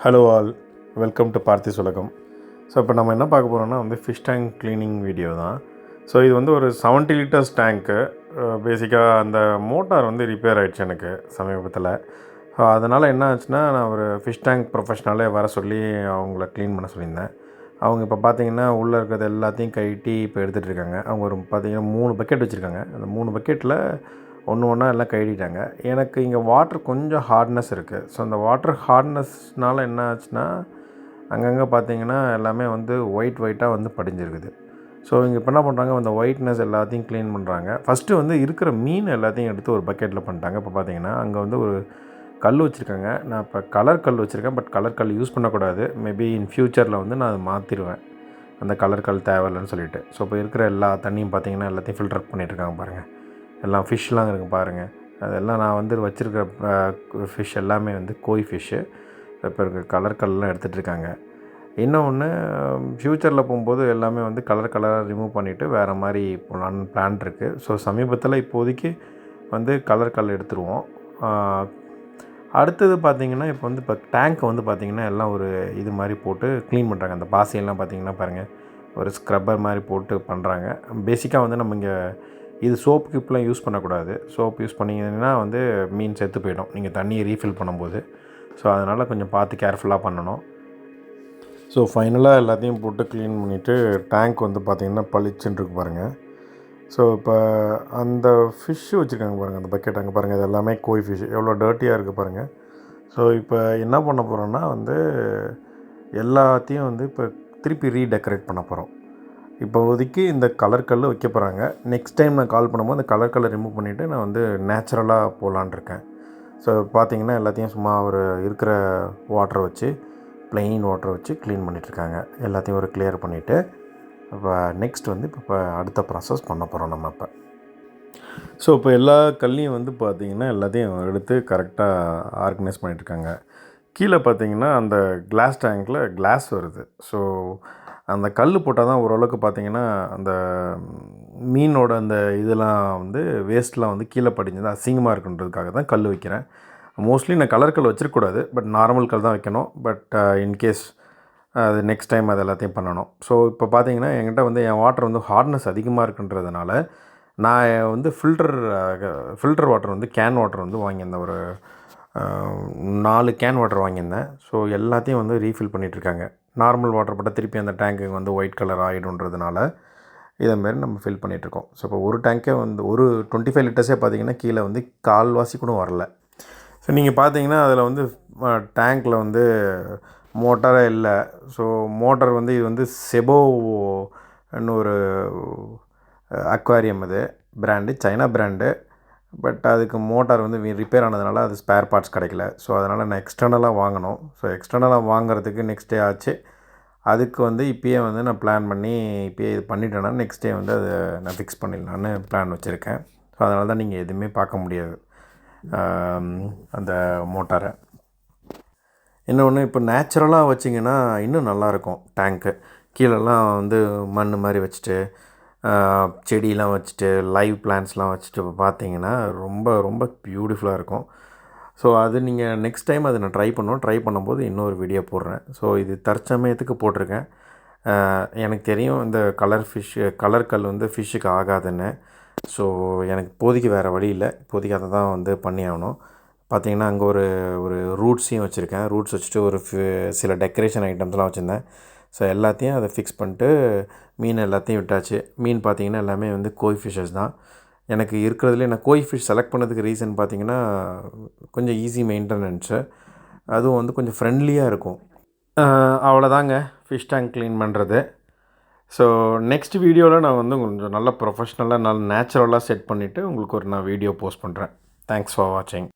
Hello all, welcome to பார்த்திஸ் உலகம். So இப்போ நம்ம என்ன பார்க்க போகிறோம்னா ஃபிஷ் டேங்க் க்ளீனிங் வீடியோ தான். ஸோ இது ஒரு 70 லிட்டர்ஸ் டேங்க்கு. பேசிக்காக அந்த மோட்டார் ரிப்பேர் ஆகிடுச்சு எனக்கு சமீபத்தில். ஸோ அதனால் என்ன ஆச்சுன்னா, நான் ஒரு ஃபிஷ் டேங்க் ப்ரொஃபஷ்னலே வர சொல்லி அவங்கள க்ளீன் பண்ண சொல்லியிருந்தேன். அவங்க இப்போ பார்த்தீங்கன்னா உள்ளே இருக்கிறது எல்லாத்தையும் கழட்டி இப்போ எடுத்துகிட்டு இருக்காங்க. அவங்க ஒரு பார்த்தீங்கன்னா 3 பக்கெட் வச்சுருக்காங்க. அந்த 3 பக்கெட்டில் ஒன்று ஒன்றா எல்லாம் கழுவிட்டாங்க. எனக்கு இங்கே வாட்டர் கொஞ்சம் ஹார்ட்னஸ் இருக்குது. ஸோ அந்த வாட்டர் ஹார்ட்னஸ்னால் என்ன ஆச்சுன்னா, அங்கங்கே பார்த்தீங்கன்னா எல்லாமே ஒயிட்டாக படிஞ்சிருக்குது. ஸோ இங்கே இப்போ என்ன பண்ணுறாங்க, அந்த ஒயிட்னஸ் எல்லாத்தையும் க்ளீன் பண்ணுறாங்க. ஃபஸ்ட்டு இருக்கிற மீன் எல்லாத்தையும் எடுத்து ஒரு பக்கெட்டில் பண்ணிட்டாங்க. இப்போ பார்த்தீங்கன்னா அங்கே ஒரு கல் வச்சுருக்காங்க. நான் இப்போ கலர் கல் வச்சுருக்கேன். பட் கலர் கல் யூஸ் பண்ணக்கூடாது. மேபி இன் ஃப்யூச்சரில் நான் அதை மாற்றிடுவேன், அந்த கலர் கல் தேவையில்லைன்னு சொல்லிவிட்டு. ஸோ இப்போ இருக்கிற எல்லா தண்ணியும் பார்த்தீங்கன்னா எல்லாத்தையும் ஃபில்டர் பண்ணிகிட்ருக்காங்க பாருங்கள். எல்லாம் ஃபிஷ்லாம் இருக்குது பாருங்கள். அதெல்லாம் நான் வச்சுருக்கிற ஃபிஷ் எல்லாமே கோய் ஃபிஷ்ஷு. இப்போ இருக்க கலர் கல்லாம் எடுத்துகிட்ருக்காங்க. இன்னொன்று, ஃப்யூச்சரில் போகும்போது எல்லாமே கலராக ரிமூவ் பண்ணிவிட்டு வேறு மாதிரி போகலான்னு பிளான் இருக்குது. ஸோ சமீபத்தில் இப்போதைக்கு கலர் கல் எடுத்துருவோம். அடுத்தது பார்த்திங்கன்னா இப்போ டேங்க்கை பார்த்திங்கன்னா எல்லாம் ஒரு இது மாதிரி போட்டு க்ளீன் பண்ணுறாங்க. அந்த பாசியெல்லாம் பார்த்திங்கன்னா பாருங்கள், ஒரு ஸ்க்ரப்பர் மாதிரி போட்டு பண்ணுறாங்க. பேசிக்காக நம்ம இங்கே இது சோப்பு கிப்லாம் யூஸ் பண்ணக்கூடாது. சோப் யூஸ் பண்ணிங்கன்னா மீன் செத்து போயிடும் நீங்கள் தண்ணியை ரீஃபில் பண்ணும்போது. ஸோ அதனால் கொஞ்சம் பார்த்து கேர்ஃபுல்லாக பண்ணணும். ஸோ ஃபைனலாக எல்லாத்தையும் போட்டு க்ளீன் பண்ணிவிட்டு டேங்க் பார்த்திங்கன்னா பளிச்சுன்னு இருக்கு பாருங்கள். ஸோ இப்போ அந்த ஃபிஷ்ஷு வச்சுருக்காங்க பாருங்கள், அந்த பக்கெட் அங்கே பாருங்கள். இது எல்லாமே கோய் ஃபிஷ் எவ்வளோ டர்ட்டியாக இருக்குது பாருங்கள். ஸோ இப்போ என்ன பண்ண போகிறோன்னா எல்லாத்தையும் இப்போ திருப்பி ரீடெக்கரேட் பண்ண போகிறோம். இப்போதைக்கு இந்த கலர் கல் வைக்க போகிறாங்க. நெக்ஸ்ட் டைம் நான் கால் பண்ணும்போது அந்த கலர் கல்லை ரிமூவ் பண்ணிவிட்டு நான் நேச்சுரலாக போகலான் இருக்கேன். ஸோ பார்த்திங்கன்னா எல்லாத்தையும் சும்மா ஒரு இருக்கிற வாட்டரை வச்சு, ப்ளெயின் வாட்டரை வச்சு க்ளீன் பண்ணிகிட்ருக்காங்க. எல்லாத்தையும் ஒரு கிளியர் பண்ணிவிட்டு இப்போ நெக்ஸ்ட் இப்போ அடுத்த ப்ராசஸ் பண்ண போகிறோம் நம்ம இப்போ. ஸோ இப்போ எல்லா கல்லையும் பார்த்திங்கன்னா எல்லாத்தையும் எடுத்து கரெக்டாக ஆர்கனைஸ் பண்ணிகிட்ருக்காங்க. கீழே பார்த்திங்கன்னா அந்த கிளாஸ் டேங்க்கில் கிளாஸ் வருது. ஸோ அந்த கல் போட்டால் தான் ஓரளவுக்கு பார்த்திங்கன்னா அந்த மீனோட அந்த இதெல்லாம் வேஸ்ட்லாம் கீழே படிஞ்சது அசிங்கமாக இருக்குன்றதுக்காக தான் கல் வைக்கிறேன். மோஸ்ட்லி நான் கலர் கல் வச்சிருக்கக்கூடாது. பட் நார்மல் கல் தான் வைக்கணும். பட் இன்கேஸ் அது நெக்ஸ்ட் டைம் அது எல்லாத்தையும் பண்ணணும். ஸோ இப்போ பார்த்திங்கன்னா என்கிட்ட என் வாட்டர் ஹார்ட்னஸ் அதிகமாக இருக்குன்றதுனால நான் ஃபில்டர் வாட்டர் கேன் வாட்டர் வாங்கியிருந்தேன். ஒரு 4 கேன் வாட்டர் வாங்கியிருந்தேன். ஸோ எல்லாத்தையும் ரீஃபில் பண்ணிகிட்ருக்காங்க. நார்மல் வாட்டர் போட்டால் திருப்பி அந்த டேங்க்கு ஒயிட் கலர் ஆகிடுன்றதுனால இதேமாரி நம்ம ஃபில் பண்ணிகிட்ருக்கோம். ஸோ இப்போ ஒரு டேங்க்கே ஒரு 25 லிட்டர்ஸே பார்த்திங்கன்னா கீழே கால்வாசி கூட வரல. ஸோ நீங்கள் பார்த்தீங்கன்னா அதில் டேங்க்கில் மோட்டாரே இல்லை. ஸோ மோட்டார் இது செபோன்னு ஒரு அக்வாரியம், அது பிராண்டு, சைனா பிராண்டு. பட் அதுக்கு மோட்டார் ரிப்பேர் ஆனதுனால அது ஸ்பேர் பார்ட்ஸ் கிடைக்கல. ஸோ அதனால் நான் எக்ஸ்டர்னலாக வாங்கினோம். ஸோ எக்ஸ்டர்னலாக வாங்குறதுக்கு நெக்ஸ்ட் டே ஆச்சு. அதுக்கு இப்போயே நான் பிளான் பண்ணி இப்போயே இது பண்ணிட்டேன்னா நெக்ஸ்ட் டே அதை நான் ஃபிக்ஸ் பண்ணிடலான்னு பிளான் வச்சுருக்கேன். ஸோ அதனால தான் நீங்கள் எதுவுமே பார்க்க முடியாது அந்த மோட்டாரை. இன்னொன்று, இப்போ நேச்சுரலாக வச்சிங்கன்னா இன்னும் நல்லாயிருக்கும். டேங்க்கு கீழெல்லாம் மண் மாதிரி வச்சுட்டு செடியெலாம் வச்சுட்டு லைவ் பிளான்ட்ஸ்லாம் வச்சுட்டு பார்த்திங்கன்னா ரொம்ப ரொம்ப பியூட்டிஃபுல்லாக இருக்கும். ஸோ அது நீங்கள் நெக்ஸ்ட் டைம் அதை நான் ட்ரை பண்ணும்போது இன்னொரு வீடியோ போடுறேன். ஸோ இது தற்சமயத்துக்கு போட்டிருக்கேன். எனக்கு தெரியும் இந்த கலர் கல் ஃபிஷ்ஷுக்கு ஆகாதுன்னு. ஸோ எனக்கு இப்போதைக்கு வேறு வழி இல்லை. இப்போதைக்கு அதை தான் பண்ணி ஆகணும். பார்த்திங்கன்னா அங்கே ஒரு ரூட்ஸையும் வச்சுருக்கேன். ரூட்ஸ் வச்சுட்டு ஒரு சில டெக்கரேஷன் ஐட்டம்ஸ்லாம் வச்சுருந்தேன். ஸோ எல்லாத்தையும் அதை ஃபிக்ஸ் பண்ணிட்டு மீன் எல்லாத்தையும் விட்டாச்சு. மீன் பார்த்திங்கன்னா எல்லாமே கோய் ஃபிஷ்ஷஸ் தான். எனக்கு இருக்கிறதுலே நான் கோய் ஃபிஷ் செலக்ட் பண்ணதுக்கு ரீசன் பார்த்திங்கன்னா கொஞ்சம் ஈஸி மெயின்டெனன்ஸு, அதுவும் கொஞ்சம் ஃப்ரெண்ட்லியாக இருக்கும். அவ்வளோதாங்க ஃபிஷ் டேங்க் க்ளீன் பண்ணுறது. ஸோ நெக்ஸ்ட் வீடியோவில் நான் கொஞ்சம் நல்லா ப்ரொஃபஷ்னலாக நல்லா நேச்சுரலாக செட் பண்ணிவிட்டு உங்களுக்கு நான் வீடியோ போஸ்ட் பண்ணுறேன். தேங்க்ஸ் ஃபார் வாட்சிங்.